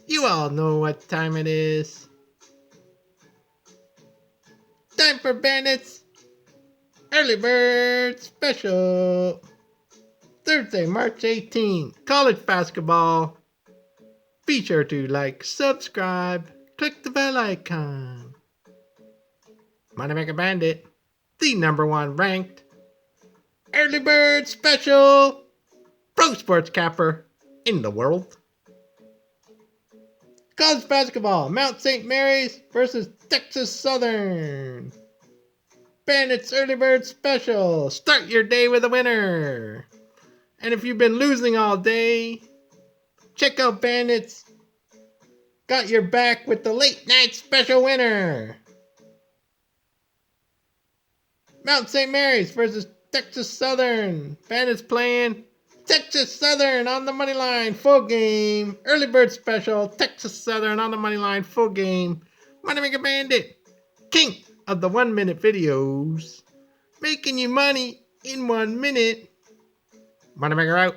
You all know what time it is. Time for Bandits Early Bird Special. Thursday, March 18th, college basketball. Be sure to like, subscribe, click the bell icon. Moneymaker Bandit, the #1 ranked Early Bird Special pro sports capper in the world. College basketball, Mount St. Mary's versus Texas Southern. Bandits Early Bird Special. Start your day with a winner. And if you've been losing all day, check out Bandits. Got your back with the late night special winner. Mount St. Mary's versus Texas Southern. Bandits playing Texas Southern on the money line, full game. Early Bird Special, Texas Southern on the money line, full game. Moneymaker Bandit, king of the 1-minute videos. Making you money in 1 minute. Moneymaker out.